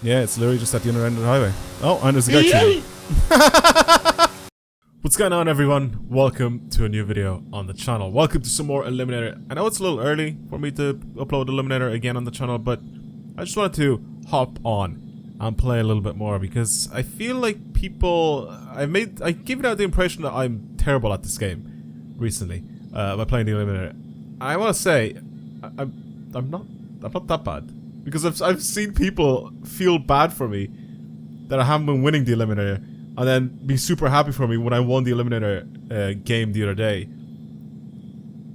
Yeah, it's literally just at the other end of the highway. Oh, and there's a guy shooting. What's going on, everyone? Welcome to a new video on the channel. Welcome to some more Eliminator. I know it's a little early for me to upload Eliminator again on the channel, but I just wanted to hop on and play a little bit more because I feel like people... I give it out the impression that I'm terrible at this game recently by playing the Eliminator. I want to say I'm not that bad because I've seen people feel bad for me that I haven't been winning the Eliminator, and then be super happy for me when I won the Eliminator game the other day.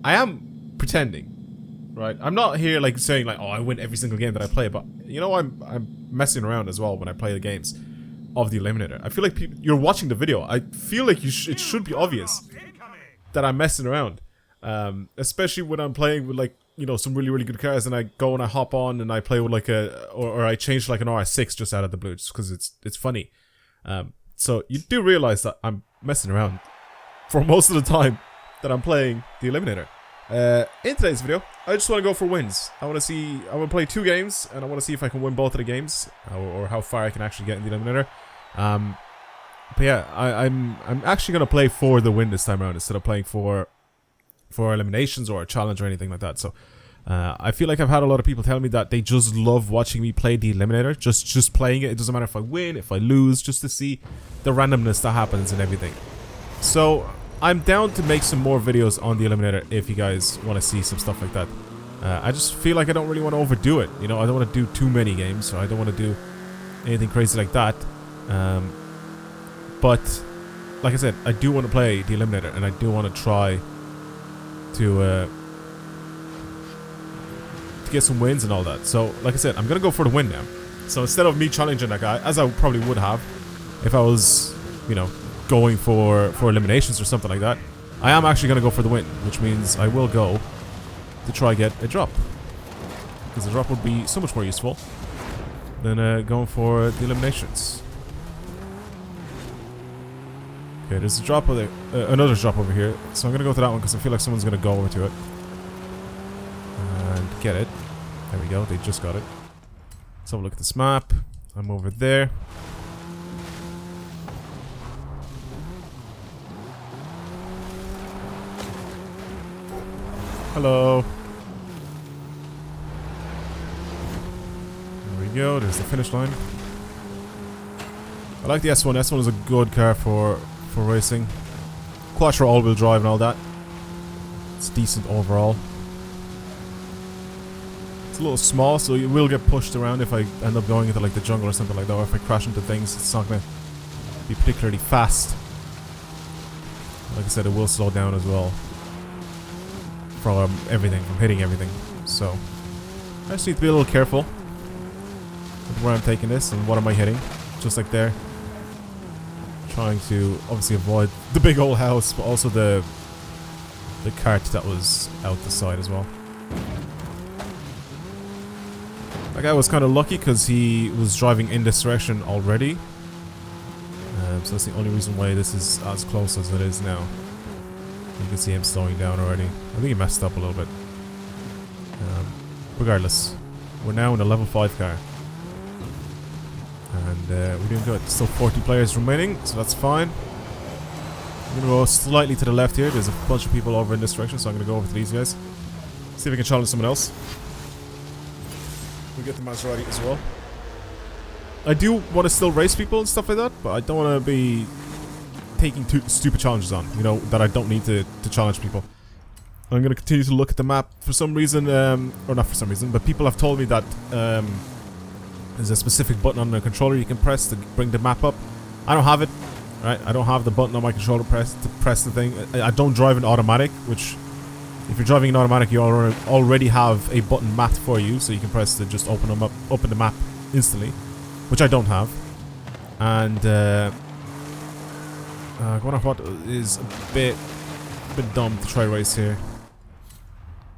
I am pretending, right? I'm not here like saying like, oh, I win every single game that I play, but you know, I'm messing around as well when I play the games of the Eliminator. I feel like you're watching the video. I feel like it should be obvious that I'm messing around, especially when I'm playing with like, you know, some really good cars, and I go and I hop on and I play with like or I change to like an RS6 just out of the blue, just because it's funny. So you do realize that I'm messing around for most of the time that I'm playing the Eliminator. In today's video, I just want to go for wins. I want to play 2 games, and I want to see if I can win both of the games, or how far I can actually get in the Eliminator. But yeah, I'm actually gonna play for the win this time around instead of playing for eliminations or a challenge or anything like that. So I feel like I've had a lot of people tell me that they just love watching me play the Eliminator, just playing it. It doesn't matter if I win, if I lose, just to see the randomness that happens and everything. So I'm down to make some more videos on the Eliminator if you guys want to see some stuff like that. I just feel like I don't really want to overdo it. You know, I don't want to do too many games, so I don't want to do anything crazy like that. But like I said, I do want to play the Eliminator, and I do want to try to get some wins and all that. So like I said, I'm gonna go for the win now. So instead of me challenging that guy, as I probably would have if I was, you know, going for eliminations or something like that, I am actually gonna go for the win, which means I will go to try get a drop, because the drop would be so much more useful than going for the eliminations. Okay, there's a drop over there, another drop over here, so I'm gonna go to that one because I feel like someone's gonna go over to it and get it. There we go, they just got it. Let's have a look at this map. I'm over there. Hello. There we go, there's the finish line. I like the S1. S1 is a good car for racing. Quattro all-wheel drive and all that. It's decent overall. It's a little small, so you will get pushed around if I end up going into like the jungle or something like that, or if I crash into things. It's not going to be particularly fast. Like I said, it will slow down as well from everything, from hitting everything. So I just need to be a little careful with where I'm taking this and what am I hitting. Just like there. Trying to obviously avoid the big old house, but also the cart that was out the side as well. That guy was kind of lucky because he was driving in this direction already. So that's the only reason why this is as close as it is now. You can see him slowing down already. I think he messed up a little bit. Regardless, we're now in a level 5 car. And we're doing good. Still 40 players remaining, so that's fine. I'm going to go slightly to the left here. There's a bunch of people over in this direction, so I'm going to go over to these guys. See if we can challenge someone else. We'll get the Maserati as well. I do want to still race people and stuff like that, but I don't want to be taking stupid challenges on, you know, that I don't need to challenge people. I'm going to continue to look at the map for some reason, or not for some reason, but people have told me that there's a specific button on the controller you can press to bring the map up. I don't have it, right? I don't have the button on my controller to press the thing. I don't drive in automatic, which if you're driving in automatic, you already have a button mapped for you, so you can press to just open the map instantly, which I don't have. And one of what is a bit dumb to try race here.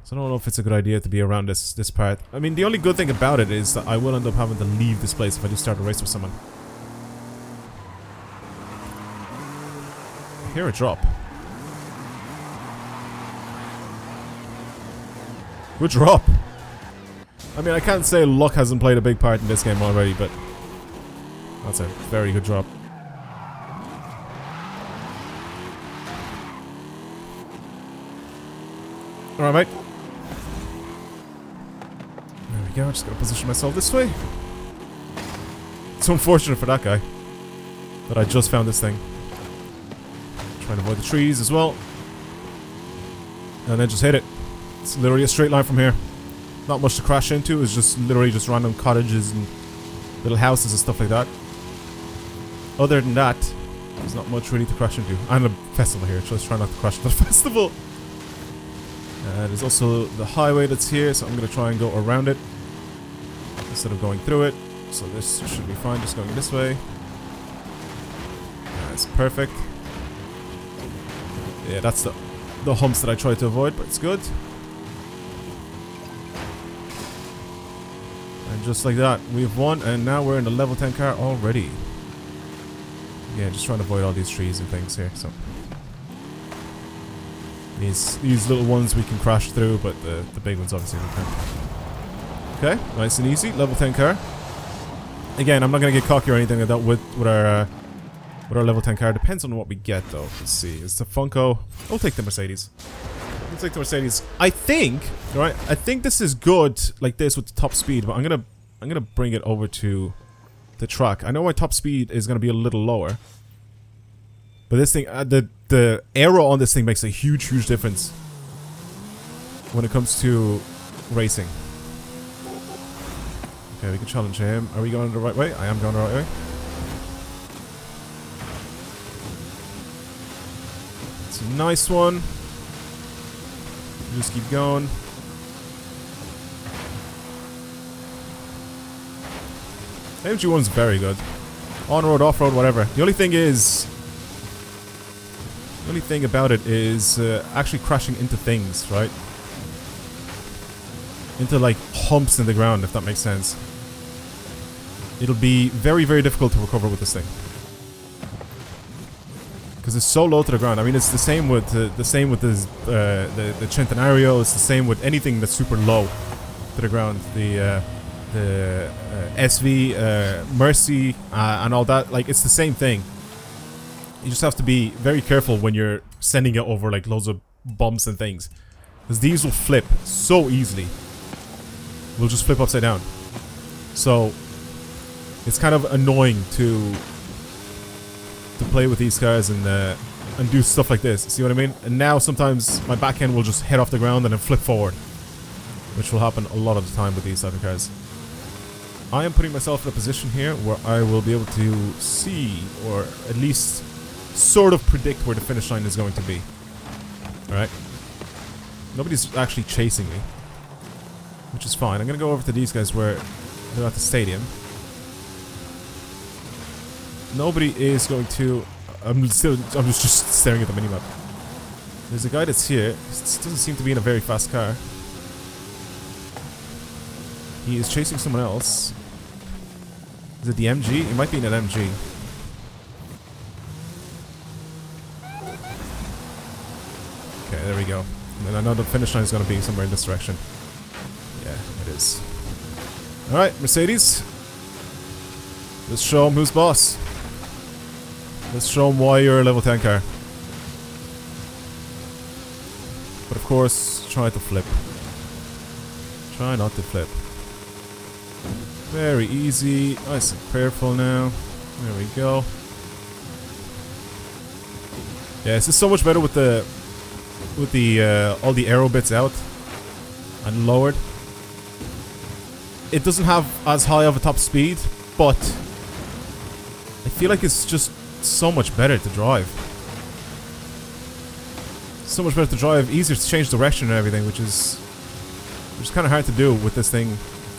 So I don't know if it's a good idea to be around this part. I mean, the only good thing about it is that I will end up having to leave this place if I do start a race with someone. I hear a drop. Good drop. I mean, I can't say luck hasn't played a big part in this game already, but That's a very good drop. Alright, mate. There we go. Just gotta position myself this way. It's unfortunate for that guy that I just found this thing. Trying to avoid the trees as well. And then just hit it. It's literally a straight line from here. Not much to crash into. It's just literally just random cottages and little houses and stuff like that. Other than that, there's not much really to crash into. And a festival here. Just try not to crash into the festival. There's also the highway that's here, so I'm going to try and go around it instead of going through it. So this should be fine, just going this way. That's perfect. Yeah, that's the humps that I tried to avoid, but it's good. And just like that, we've won, and now we're in the level 10 car already. Yeah, just trying to avoid all these trees and things here, so... These little ones we can crash through, but the big ones obviously we can't. Okay, nice and easy, level 10 car. Again, I'm not gonna get cocky or anything like that with our level 10 car. Depends on what we get though. Let's see. It's the Funko. I'll take the Mercedes. I'll take the Mercedes. I think, right? I think this is good like this with the top speed, but I'm gonna bring it over to the track. I know my top speed is gonna be a little lower, but this thing, the aero on this thing makes a huge difference when it comes to racing. Okay, we can challenge him. Are we going the right way? I am going the right way. It's a nice one. Just keep going. MG1's very good. On-road, off-road, whatever. The only thing about it is actually crashing into things, right? Into like humps in the ground, if that makes sense. It'll be very difficult to recover with this thing because it's so low to the ground. I mean, it's the same with the Centenario. It's the same with anything that's super low to the ground. The SV, Mercy, and all that. Like, it's the same thing. You just have to be very careful when you're sending it over like loads of bumps and things, because these will flip so easily. Will just flip upside down. So it's kind of annoying to play with these cars and do stuff like this. See what I mean? And now sometimes my back end will just head off the ground and then flip forward, which will happen a lot of the time with these type of cars. I am putting myself in a position here where I will be able to see, or at least sort of predict where the finish line is going to be. Alright? Nobody's actually chasing me, which is fine. I'm gonna go over to these guys where they're at the stadium. Nobody is going to... I'm just staring at the minimap. There's a guy that's here. He doesn't seem to be in a very fast car. He is chasing someone else. Is it the MG? It might be in an MG. Okay, there we go. And I know the finish line is going to be somewhere in this direction. Yeah, it is. Alright, Mercedes. Let's show him who's boss. Let's show him why you're a level 10 car. But of course, try to flip. Try not to flip. Very easy. Nice and careful now. There we go. Yeah, this is so much better with the all the aero bits out and lowered. It doesn't have as high of a top speed, but I feel like it's just so much better to drive. So much better to drive, easier to change direction and everything, which is kind of hard to do with this thing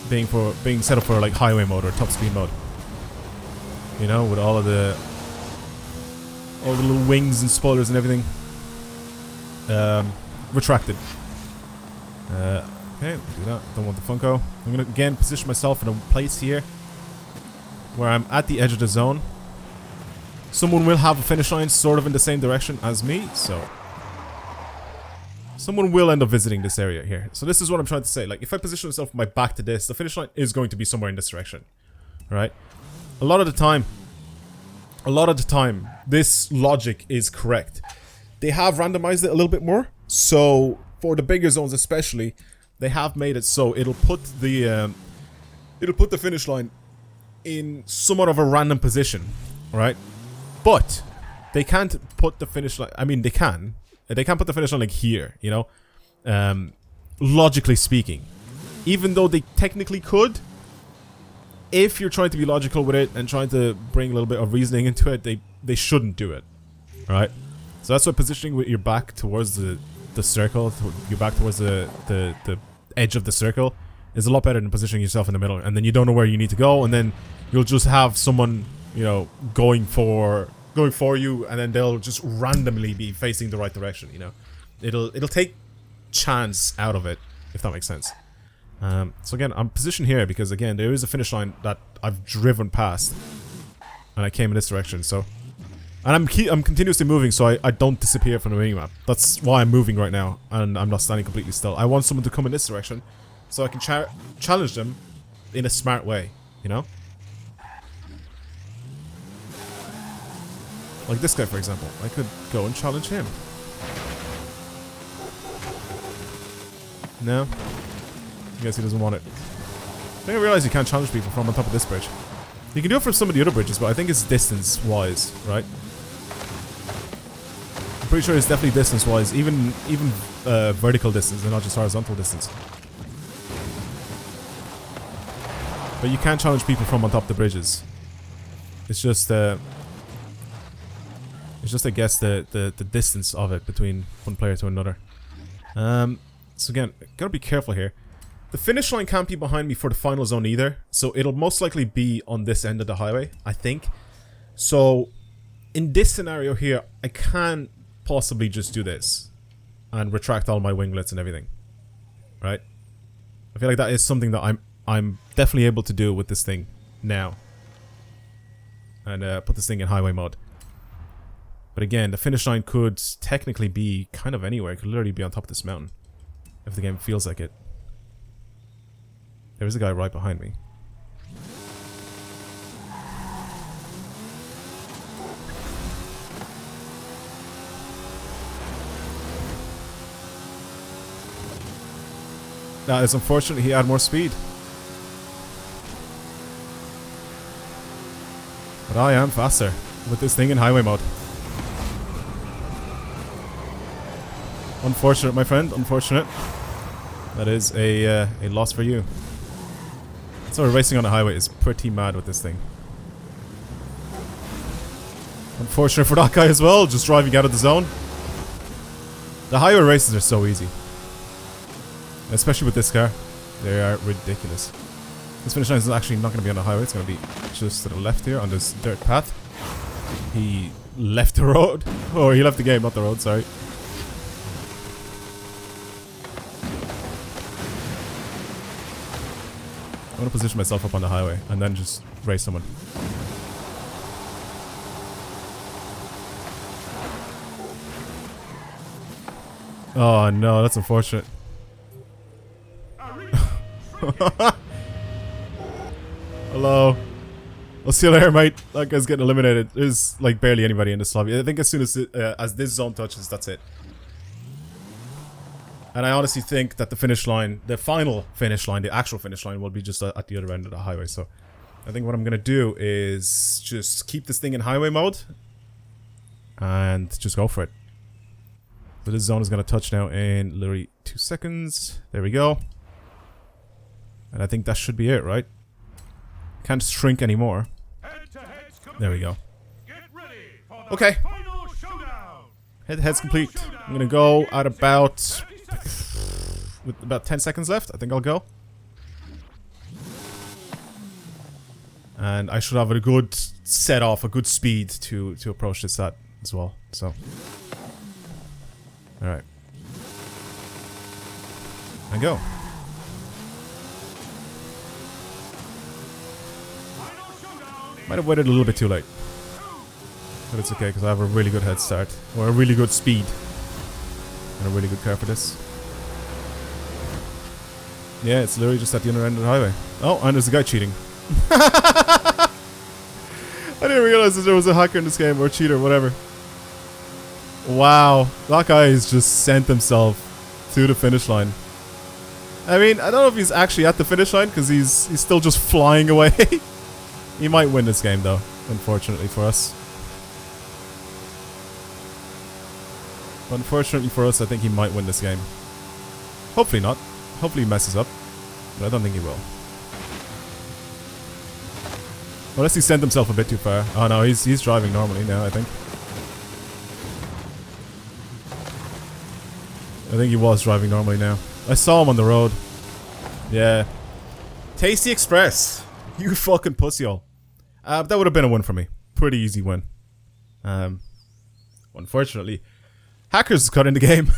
being set up for like highway mode or top speed mode. You know, with all the little wings and spoilers and everything retracted. Okay, do that. Don't want the Funko. I'm gonna again position myself in a place here where I'm at the edge of the zone. Someone will have a finish line sort of in the same direction as me, so someone will end up visiting this area here. So this is what I'm trying to say. Like, if I position myself with my back to this, the finish line is going to be somewhere in this direction. Alright? A lot of the time, a lot of the time, this logic is correct. They have randomized it a little bit more. So, for the bigger zones especially, they have made it so it'll put the finish line in somewhat of a random position, right? But they can't put the finish line. I mean, they can. They can't put the finish line like here, you know. Logically speaking, even though they technically could, if you're trying to be logical with it and trying to bring a little bit of reasoning into it, they shouldn't do it, right? So that's why positioning with your back towards the circle, your back towards the edge of the circle, is a lot better than positioning yourself in the middle, and then you don't know where you need to go, and then you'll just have someone, you know, going for you, and then they'll just randomly be facing the right direction. You know, it'll take chance out of it, if that makes sense. So again, I'm positioned here because again there is a finish line that I've driven past, and I came in this direction. So, and I'm continuously moving, so I don't disappear from the minimap. That's why I'm moving right now, and I'm not standing completely still. I want someone to come in this direction, so I can challenge them in a smart way, you know? Like this guy, for example. I could go and challenge him. No? I guess he doesn't want it. I think I realize you can't challenge people from on top of this bridge. You can do it from some of the other bridges, but I think it's distance-wise, right? I'm pretty sure it's definitely distance-wise, even vertical distance and not just horizontal distance. But you can't challenge people from on top of the bridges. It's just I guess the distance of it between one player to another. So again, gotta be careful here. The finish line can't be behind me for the final zone either, so it'll most likely be on this end of the highway, I think. So in this scenario here, I can't possibly just do this and retract all my winglets and everything, right? I feel like that is something that I'm definitely able to do with this thing now, and put this thing in highway mode. But again, the finish line could technically be kind of anywhere. It could literally be on top of this mountain if the game feels like it. There's a guy right behind me. That is unfortunate. He had more speed. But I am faster with this thing in highway mode. Unfortunate, my friend. Unfortunate. That is a loss for you. So racing on the highway is pretty mad with this thing. Unfortunate for that guy as well, just driving out of the zone. The highway races are so easy. Especially with this car. They are ridiculous. This finish line is actually not going to be on the highway, it's going to be just to the left here on this dirt path. He left the road. Or he left the game, not the road, sorry. I'm going to position myself up on the highway and then just race someone. Oh no, that's unfortunate. Hello. I'll see you later, mate. That guy's getting eliminated. There's like barely anybody in this lobby. I think as soon as this zone touches, that's it. And I honestly think that the finish line, the final finish line, the actual finish line will be just at the other end of the highway. So I think what I'm going to do is just keep this thing in highway mode and just go for it. So this zone is going to touch now in literally 2 seconds. There we go. And I think that should be it, right? Can't shrink anymore. There we go. Okay. Head-to-head's complete. I'm going to go at about... with about 10 seconds left, I think I'll go. And I should have a good set off, a good speed to approach this at as well. So, alright. And go. Might have waited a little bit too late. But it's okay, because I have a really good head start. Or a really good speed. And a really good car for this. Yeah, it's literally just at the other end of the highway. Oh, and there's a guy cheating. I didn't realize that there was a hacker in this game, or a cheater, whatever. Wow, that guy has just sent himself to the finish line. I mean, I don't know if he's actually at the finish line because he's still just flying away. He might win this game though, unfortunately for us. Unfortunately for us, I think he might win this game. Hopefully not. Hopefully he messes up, but I don't think he will. Unless he sent himself a bit too far. Oh no, he's driving normally now, I think. I think he was driving normally now. I saw him on the road. Yeah. Tasty Express. You fucking pussyhole. That would have been a win for me. Pretty easy win. Unfortunately, hackers got in the game.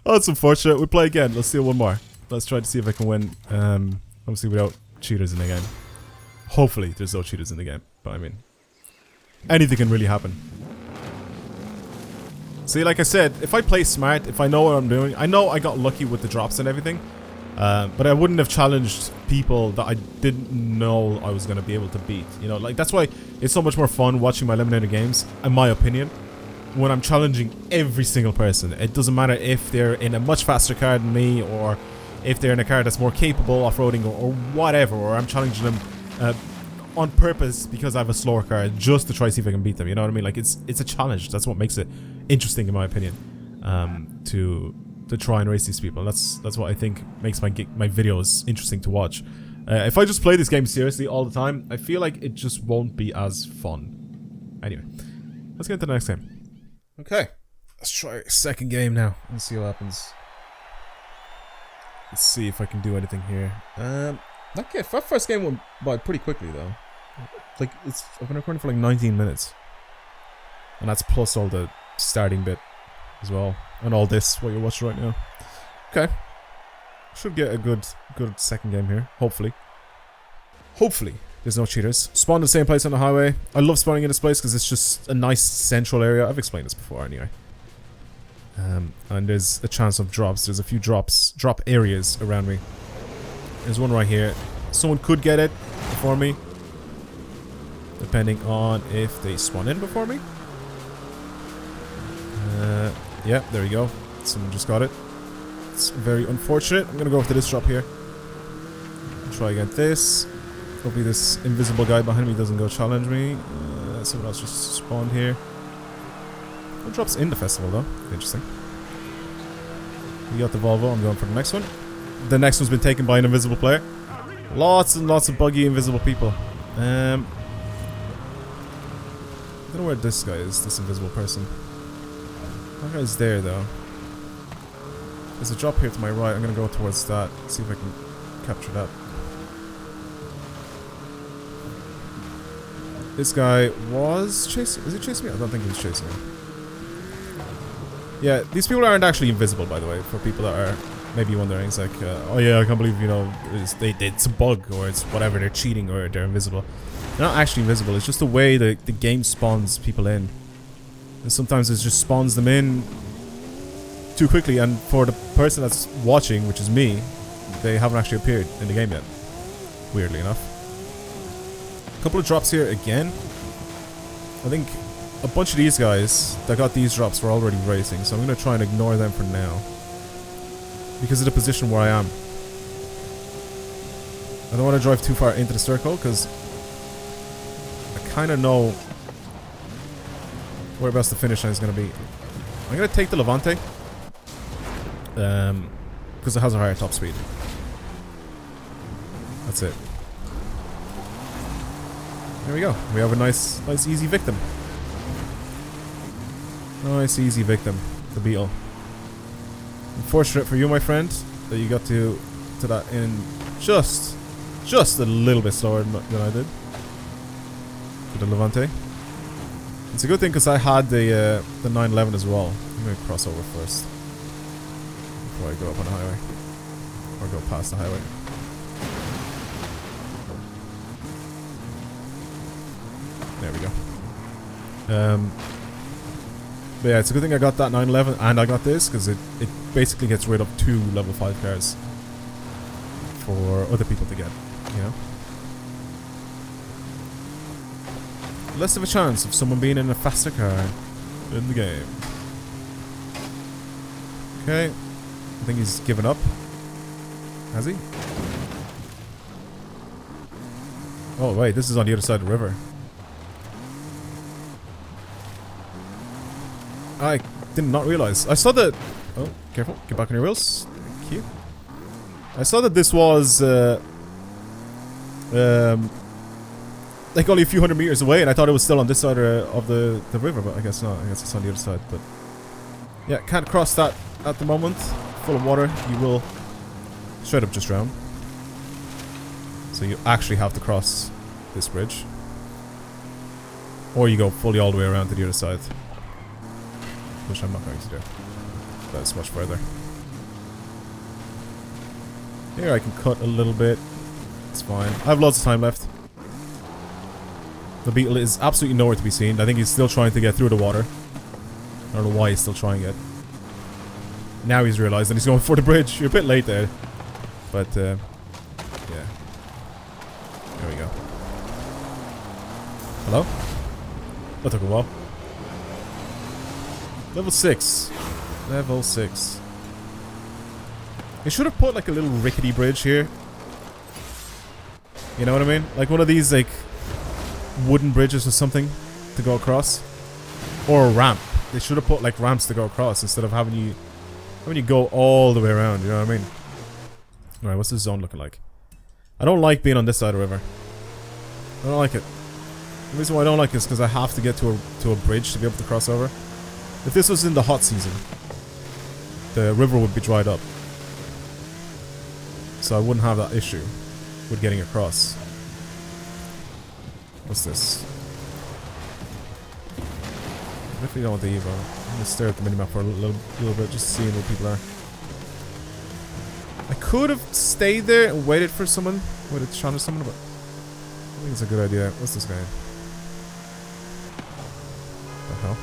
Oh, that's unfortunate. We'll play again. Let's do one more. Let's try to see if I can win. Obviously without cheaters in the game. Hopefully there's no cheaters in the game. But I mean, anything can really happen. See, like I said, if I play smart, if I know what I'm doing, I know I got lucky with the drops and everything, but I wouldn't have challenged people that I didn't know I was going to be able to beat. You know, like that's why it's so much more fun watching my Eliminator games, in my opinion, when I'm challenging every single person. It doesn't matter if they're in a much faster car than me, or if they're in a car that's more capable off-roading, or whatever, or I'm challenging them on purpose because I have a slower car just to try to see if I can beat them. You know what I mean? Like it's a challenge. That's what makes it interesting, in my opinion, to try and race these people. That's what I think makes my videos interesting to watch. If I just play this game seriously all the time, I feel like it just won't be as fun. Anyway, let's get into the next game. Okay, let's try a second game now and see what happens. Let's see if I can do anything here. Okay, that first game went by pretty quickly though. Like I've been recording for like 19 minutes, and that's plus all the starting bit as well, and all this what you're watching right now. Okay, should get a good second game here. Hopefully there's no cheaters. Spawn in the same place on the highway. I love spawning in this place because it's just a nice central area. I've explained this before anyway. And there's a chance of drops. There's a few drop areas around me. There's one right here. Someone could get it before me, depending on if they spawn in before me. Yeah, there we go. Someone just got it. It's very unfortunate. I'm gonna go for this drop here. Try again this. Hopefully this invisible guy behind me doesn't go challenge me. Someone else just spawned here. What drops in the festival though? Interesting. We got the Volvo. I'm going for the next one. The next one's been taken by an invisible player. Lots and lots of buggy invisible people. I don't know where this guy is, this invisible person. That guy's there though. There's a drop here to my right. I'm gonna go towards that. See if I can capture that. This guy was chasing. Is he chasing me? I don't think he was chasing me. Yeah, these people aren't actually invisible, by the way. For people that are maybe wondering, it's like, oh yeah, I can't believe, you know, it's a bug, or it's whatever, they're cheating, or they're invisible. They're not actually invisible. It's just the way the game spawns people in. And sometimes it just spawns them in too quickly, and for the person that's watching, which is me, they haven't actually appeared in the game yet. Weirdly enough. A couple of drops here again. I think a bunch of these guys that got these drops were already racing, so I'm going to try and ignore them for now. Because of the position where I am. I don't want to drive too far into the circle, because I kind of know whereabouts the finish line is going to be. I'm going to take the Levante. Because it has a higher top speed. That's it. There we go. We have a nice easy victim. Nice easy victim. The Beetle. Unfortunate for you, my friend, that you got to that in just a little bit slower than I did. For the Levante. It's a good thing because I had the 911 as well. I'm going to cross over first before I go up on the highway. Or go past the highway. There we go. But yeah, it's a good thing I got that 911 and I got this, because it basically gets rid of 2 level 5 cars for other people to get, you know? less of a chance of someone being in a faster car in the game. Okay. I think he's given up. Has he? Oh wait, this is on the other side of the river. I did not realize. I saw that... Oh, careful. Get back on your wheels. Thank you. I saw that this was... like only a few hundred meters away, and I thought it was still on this side of the river, but I guess not. I guess it's on the other side, but... Yeah, can't cross that at the moment. Full of water. You will straight up just drown. So you actually have to cross this bridge. Or you go fully all the way around to the other side. Which I'm not going to do. That's much further. Here I can cut a little bit. It's fine. I have lots of time left. The beetle is absolutely nowhere to be seen. I think he's still trying to get through the water. I don't know why he's still trying it. Now he's realized and he's going for the bridge. You're a bit late there. But, yeah. There we go. Hello? That took a while. Level 6. Level 6. They should have put like a little rickety bridge here. You know what I mean? Like one of these like wooden bridges or something to go across. Or a ramp. They should have put like ramps to go across instead of having you go all the way around, you know what I mean? Alright, what's this zone looking like? I don't like being on this side of the river. I don't like it. The reason why I don't like it is because I have to get to a bridge to be able to cross over. If this was in the hot season, the river would be dried up. So I wouldn't have that issue with getting across. What's this? I definitely don't want the Evo. I'm gonna stare at the minimap for a little bit, just seeing where people are. I could have stayed there and waited for someone, waited to challenge someone, but I think it's a good idea. What's this guy? What the hell?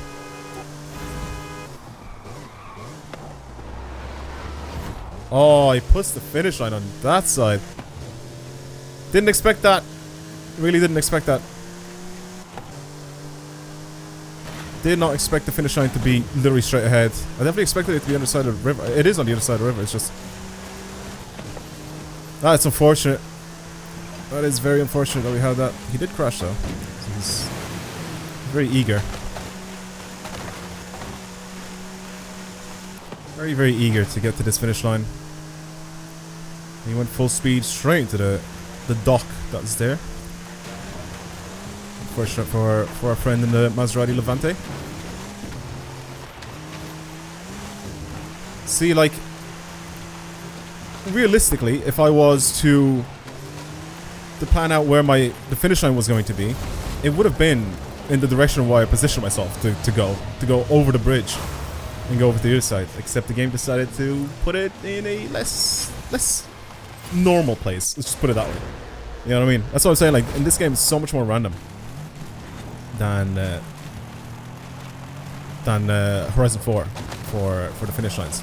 Oh, he puts the finish line on that side. Didn't expect that. Really didn't expect that. Did not expect the finish line to be literally straight ahead. I definitely expected it to be on the side of the river. It is on the other side of the river. It's just... That's unfortunate. That is very unfortunate that we had that. He did crash though. So he's very eager. Very, very eager to get to this finish line. He went full speed straight into the dock that was there. Unfortunate for our friend in the Maserati Levante. See, like, realistically, if I was to plan out where the finish line was going to be, it would have been in the direction where I positioned myself to go over the bridge and go over to the other side. Except the game decided to put it in a less normal place. Let's just put it that way. You know what I mean? That's what I'm saying. Like, in this game, it's so much more random than Horizon 4 for the finish lines.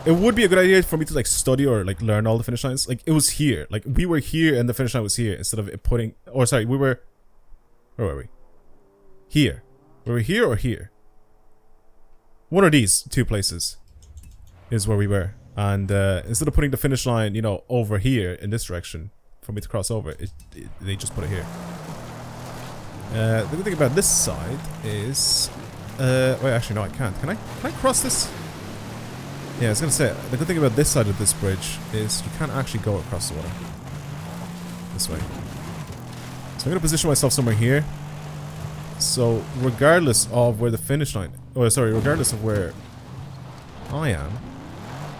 It would be a good idea for me to like study or like learn all the finish lines. Like, it was here. Like, we were here and the finish line was here instead of it putting... Or sorry, we were... Where were we? Here. Were we here or here? One of these two places is where we were. And instead of putting the finish line, you know, over here in this direction for me to cross over, they just put it here. The good thing about this side is... wait, actually, no, I can't. Can I cross this? Yeah, I was gonna say, the good thing about this side of this bridge is you can't actually go across the water. This way. So I'm gonna position myself somewhere here. So, regardless of where the finish line... Oh, sorry, regardless of where I am,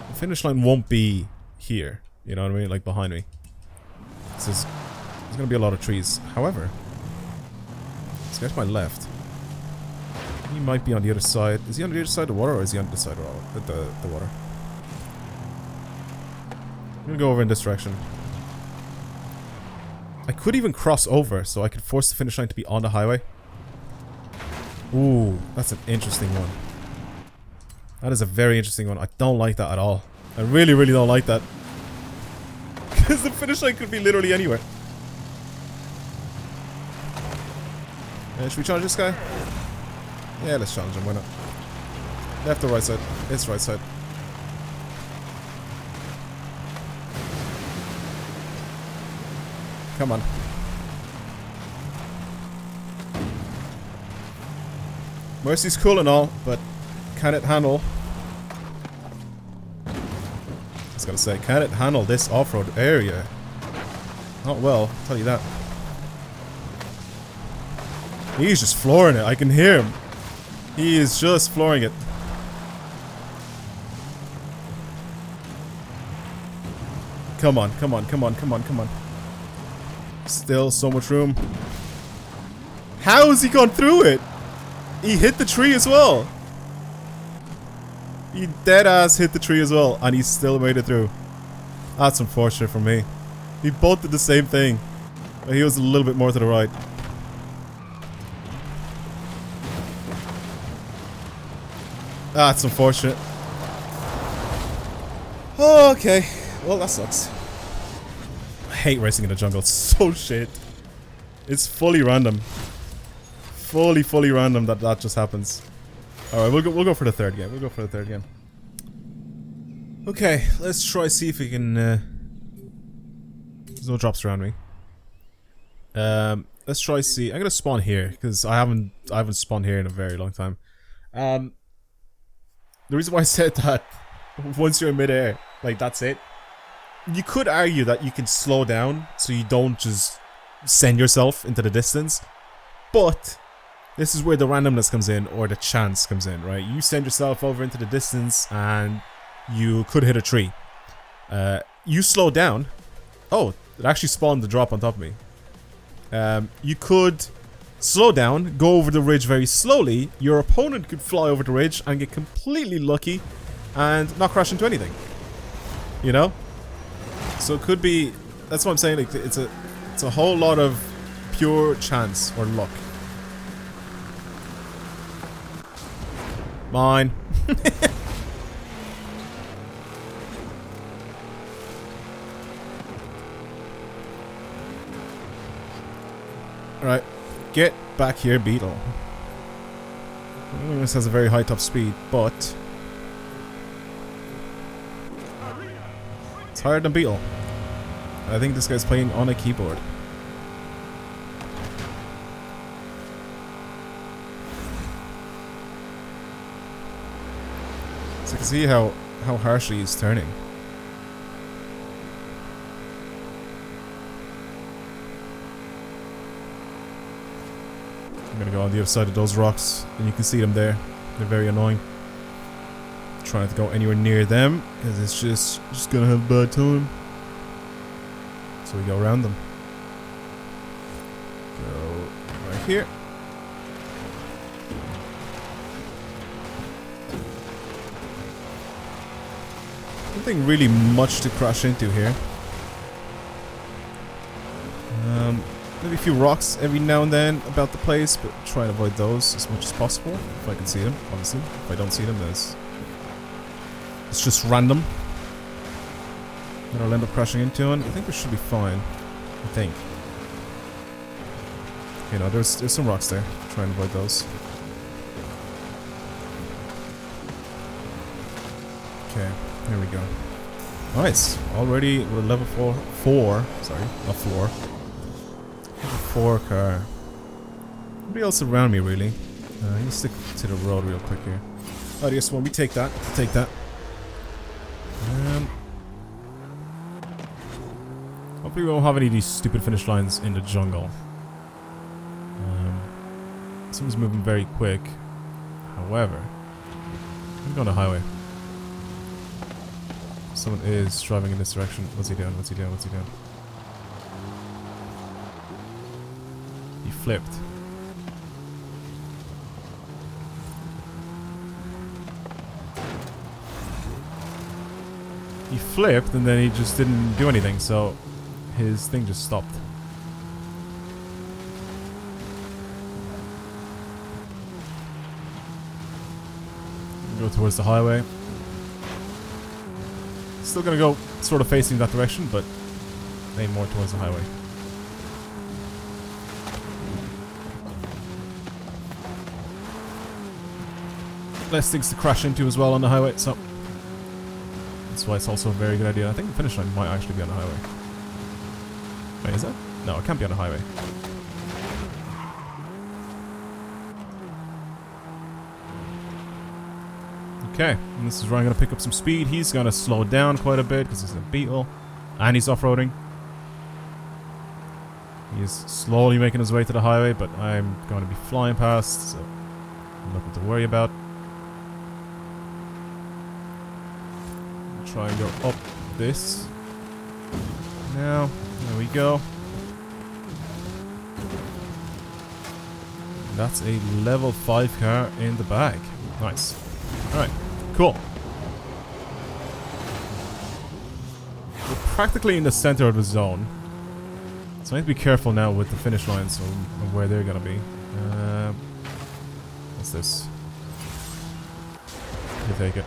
the finish line won't be here. You know what I mean? Like, behind me. There's gonna be a lot of trees. However, this guy's to my left. He might be on the other side. Is he on the other side of the water or is he on this side of the water? I'm gonna go over in this direction. I could even cross over so I could force the finish line to be on the highway. Ooh, that's an interesting one. That is a very interesting one. I don't like that at all. I really, really don't like that. Because the finish line could be literally anywhere. Should we challenge this guy? Yeah, let's challenge him. Why not? Left or right side? It's right side. Come on. Mercy's cool and all, but can it handle? I was gonna say, can it handle this off-road area? Not well, I'll tell you that. He's just flooring it, I can hear him. He is just flooring it. Come on, come on, come on, come on, come on. Still so much room. How has he gone through it? He hit the tree as well. He dead ass hit the tree as well, and he still made it through. That's unfortunate for me. We both did the same thing, but he was a little bit more to the right. That's unfortunate. Okay, well that sucks. I hate racing in the jungle. It's so shit. It's fully random. Fully random that just happens. Alright, we'll go for the third game. We'll go for the third game. Okay, let's try see if we can there's no drops around me. Let's try see. I'm gonna spawn here because I haven't spawned here in a very long time. The reason why I said that once you're in midair, like that's it. You could argue that you can slow down so you don't just send yourself into the distance, but this is where the randomness comes in, or the chance comes in, right? You send yourself over into the distance and you could hit a tree. You slow down. Oh, it actually spawned the drop on top of me. You could slow down, go over the ridge very slowly. Your opponent could fly over the ridge and get completely lucky and not crash into anything. You know? So it could be, that's what I'm saying, like it's a whole lot of pure chance or luck. Mine. Alright, get back here, Beetle. This has a very high top speed, but it's higher than Beetle. I think this guy's playing on a keyboard. So you can see how harshly he's turning. I'm gonna go on the other side of those rocks, and you can see them there. They're very annoying. Trying not to go anywhere near them, because it's just gonna have a bad time. So we go around them. Go right here. Nothing really much to crash into here. Maybe a few rocks every now and then about the place, but try and avoid those as much as possible if I can see them, obviously. If I don't see them, then it's just random that I'll end up crashing into, and I think we should be fine. I think. Okay, no, there's some rocks there. Try and avoid those. Okay, here we go. Nice. Already we're level 4. Sorry, not 4. 4 car. Nobody else around me really. I need to stick to the road real quick here. Oh, yes, well, we take that. Take that. Hopefully we won't have any of these stupid finish lines in the jungle. Someone's moving very quick. However, I'm going on the highway. Someone is driving in this direction. What's he doing? What's he doing? What's he doing? He flipped. He flipped and then he just didn't do anything, so his thing just stopped. Go towards the highway. Still gonna go sort of facing that direction, but aim more towards the highway. less things to crash into as well on the highway, so that's why it's also a very good idea. I think the finish line might actually be on the highway. Wait, is that? No, it can't be on the highway. Okay, and this is where I'm going to pick up some speed. He's going to slow down quite a bit because he's a Beetle. And he's off-roading. He's slowly making his way to the highway, but I'm going to be flying past, so nothing to worry about. Try and go up this. Now, there we go. That's a level 5 car in the bag. Nice. Alright, cool. We're practically in the center of the zone. So I need to be careful now with the finish lines and where they're gonna be. What's this? You take it.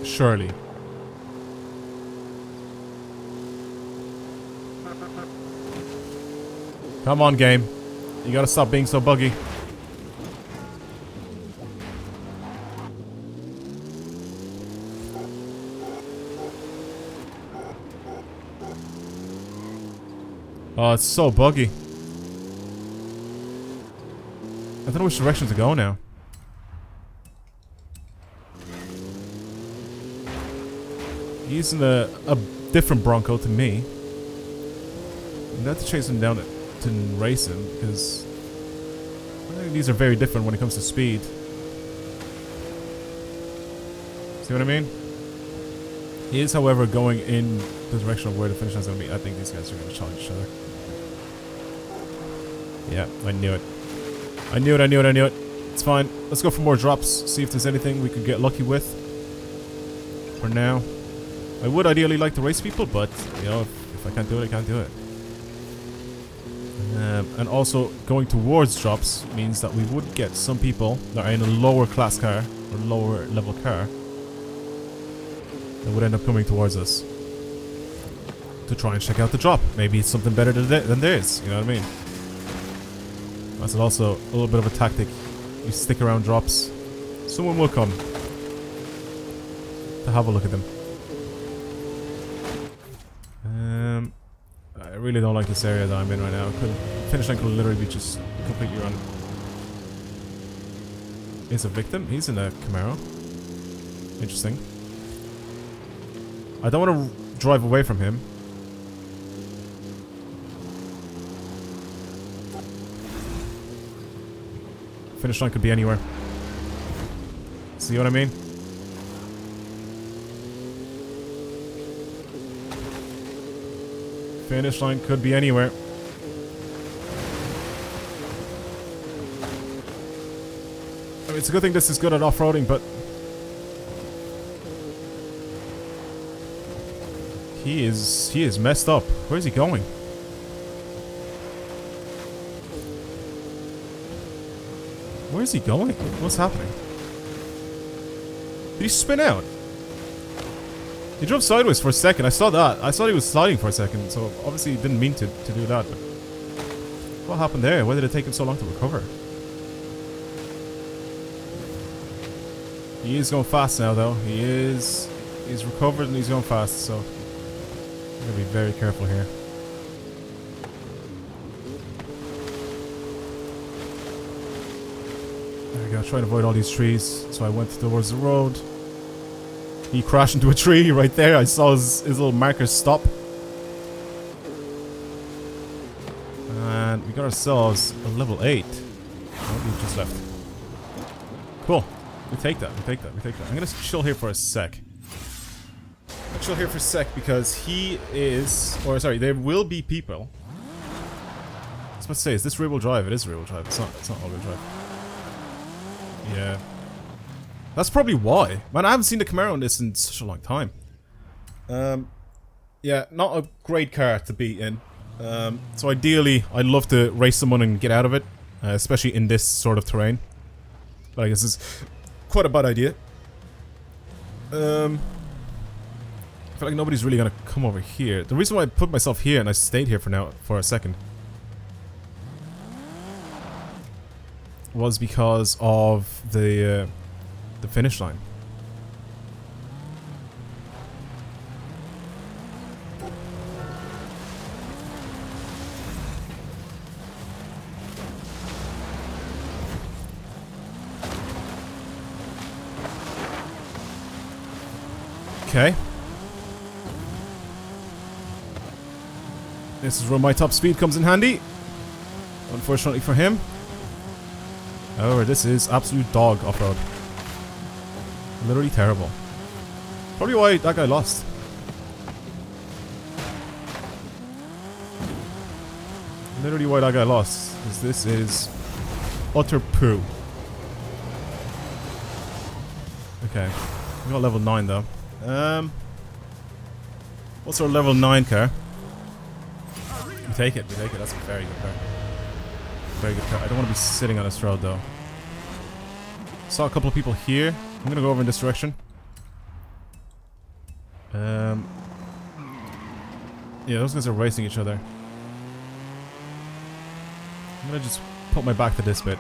Surely. Come on, game. You gotta stop being so buggy. Oh, it's so buggy. I don't know which direction to go now. He's in a different Bronco to me. I'm going to chase him down to race him because I think these are very different when it comes to speed. See what I mean? He is, however, going in the direction of where the finish line is going to be. I think these guys are going to challenge each other. Yeah, I knew it. I knew it, I knew it, I knew it. It's fine. Let's go for more drops. See if there's anything we could get lucky with. For now. I would ideally like to race people, but, you know, if I can't do it, I can't do it. And also, going towards drops means that we would get some people that are in a lower class car, or lower level car, that would end up coming towards us. To try and check out the drop. Maybe it's something better than theirs, you know what I mean? That's also a little bit of a tactic. You stick around drops, someone will come to have a look at them. I really don't like this area that I'm in right now. Finish line could literally be just completely run. He's a victim? He's in a Camaro. Interesting. I don't want to drive away from him. Finish line could be anywhere. See what I mean? Finish line could be anywhere. I mean, it's a good thing this is good at off-roading, but he is messed up. Where is he going? Where is he going? What's happening? Did he spin out? He drove sideways for a second. I saw that. I thought he was sliding for a second, so obviously he didn't mean to do that. But what happened there? Why did it take him so long to recover? He is going fast now, though. He's recovered and he's going fast, so I'm gonna be very careful here. There we go. Trying to avoid all these trees, so I went towards the road. He crashed into a tree right there. I saw his little marker stop. And we got ourselves a level 8. Oh, we just left. Cool. We take that. We take that. We take that. I'm gonna chill here for a sec. I'll chill here for a sec because he is... Or sorry, there will be people. I was about to say, is this rear-wheel drive? It is rear-wheel drive. It's not all-wheel drive. Yeah. That's probably why. Man, I haven't seen the Camaro in this in such a long time. Yeah, not a great car to be in. So ideally, I'd love to race someone and get out of it. Especially in this sort of terrain. But I guess it's quite a bad idea. I feel like nobody's really gonna come over here. The reason why I put myself here and I stayed here for a second was because of the finish line. Okay. This is where my top speed comes in handy. Unfortunately for him. However, this is absolute dog off-road. Literally terrible. Probably why that guy lost. Literally why that guy lost. Because this is utter poo. Okay. We got level 9 though. What's our level 9 car? We take it, we take it. That's a very good car. Very good car. I don't want to be sitting on this road though. Saw a couple of people here. I'm gonna go over in this direction. Yeah, those guys are racing each other. I'm gonna just put my back to this bit.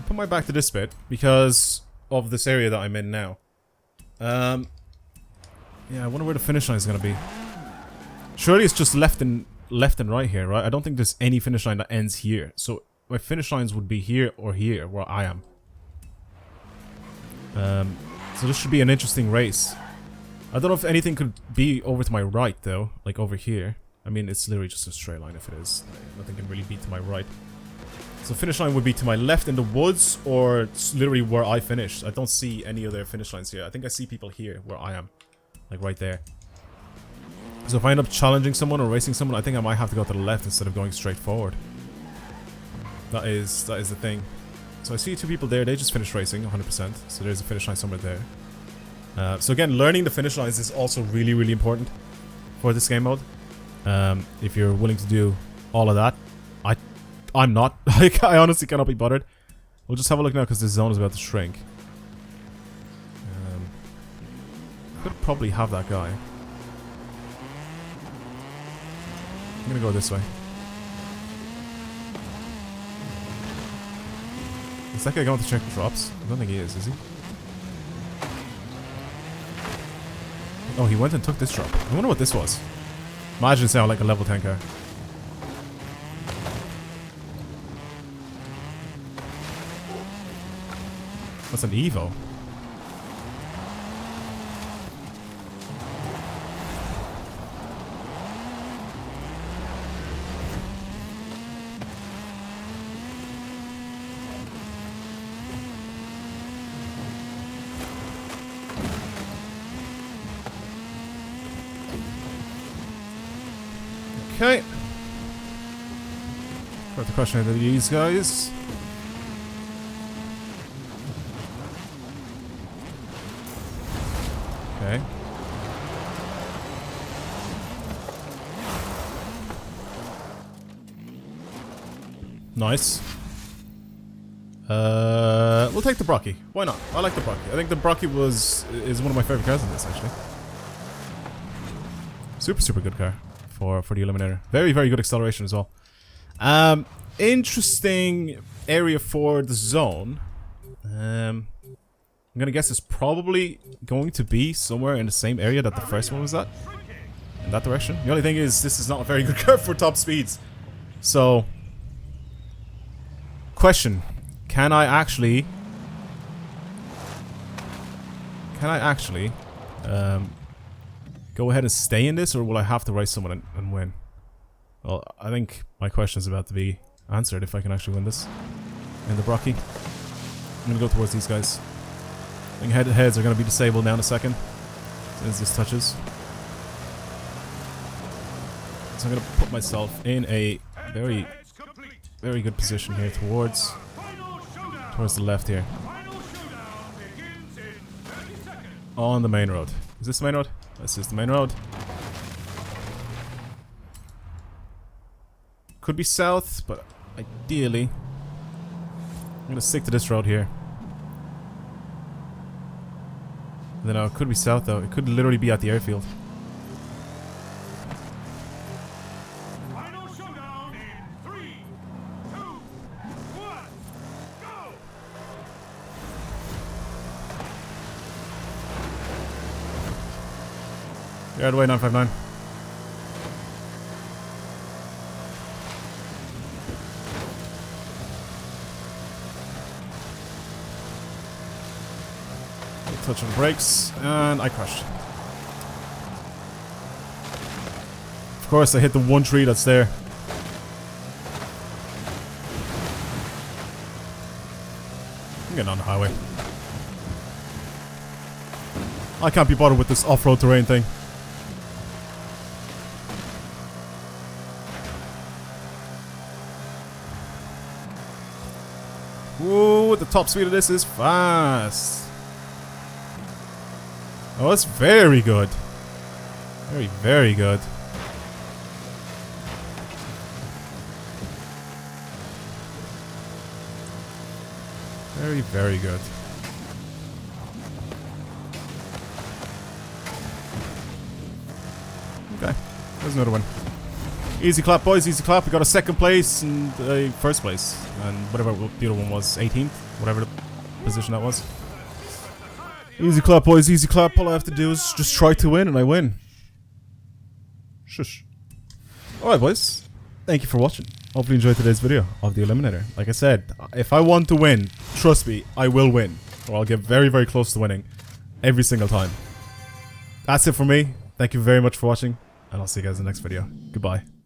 Put my back to this bit because of this area that I'm in now. Yeah, I wonder where the finish line is gonna be. Surely it's just left and right here, right? I don't think there's any finish line that ends here. So my finish lines would be here or here, where I am. So this should be an interesting race. I don't know if anything could be over to my right though, like over here. I mean, it's literally just a straight line if it is. Nothing can really be to my right. So finish line would be to my left in the woods, or it's literally where I finished. I don't see any other finish lines here. I think I see people here, where I am. Like right there. So if I end up challenging someone or racing someone, I think I might have to go to the left instead of going straight forward. That is the thing. So I see two people there, they just finished racing, 100%. So there's a finish line somewhere there. So again, learning the finish lines is also really, really important for this game mode. If you're willing to do all of that. I'm not. I honestly cannot be bothered. We'll just have a look now because this zone is about to shrink. Could probably have that guy. I'm gonna go this way. Is that guy going to check the drops? I don't think he is he? Oh, he went and took this drop. I wonder what this was. Imagine it sounded like a level 10 car. What's an Evo? Okay. Got the question of these guys. Okay. Nice. We'll take the Brocky. Why not? I like the Brocky. I think the Brocky is one of my favorite cars in this, actually. Super, super good car for the Eliminator. Very, very good acceleration as well. Interesting area for the zone. I'm gonna guess it's probably going to be somewhere in the same area that the first one was at. In that direction. The only thing is, this is not a very good curve for top speeds. So, question: Can I actually go ahead and stay in this, or will I have to race someone and win? Well, I think my question is about to be answered if I can actually win this in the Brocky. I'm gonna go towards these guys. I think head-to-heads are going to be disabled now in a second, as this touches. So I'm going to put myself in a very, very good position here towards the left here. On the main road. Is this the main road? This is the main road. Could be south, but ideally I'm gonna stick to this road here. I don't know, it could be south though. It could literally be at the airfield. Final showdown in 3, 2, 1, go! Get out of the way, 959. Touch on the brakes, and I crashed. Of course, I hit the one tree that's there. I'm getting on the highway. I can't be bothered with this off-road terrain thing. Whoa, the top speed of this is fast. Oh, that's very good. Very, very good. Very, very good. Okay, there's another one. Easy clap, boys, easy clap. We got a second place and a first place. And whatever the other one was, 18th, whatever the position that was. Easy clap, boys, easy clap. All I have to do is just try to win and I win. Shush. Alright, boys. Thank you for watching. Hopefully you enjoyed today's video of the Eliminator. Like I said, if I want to win, trust me, I will win. Or I'll get very, very close to winning every single time. That's it for me. Thank you very much for watching. And I'll see you guys in the next video. Goodbye.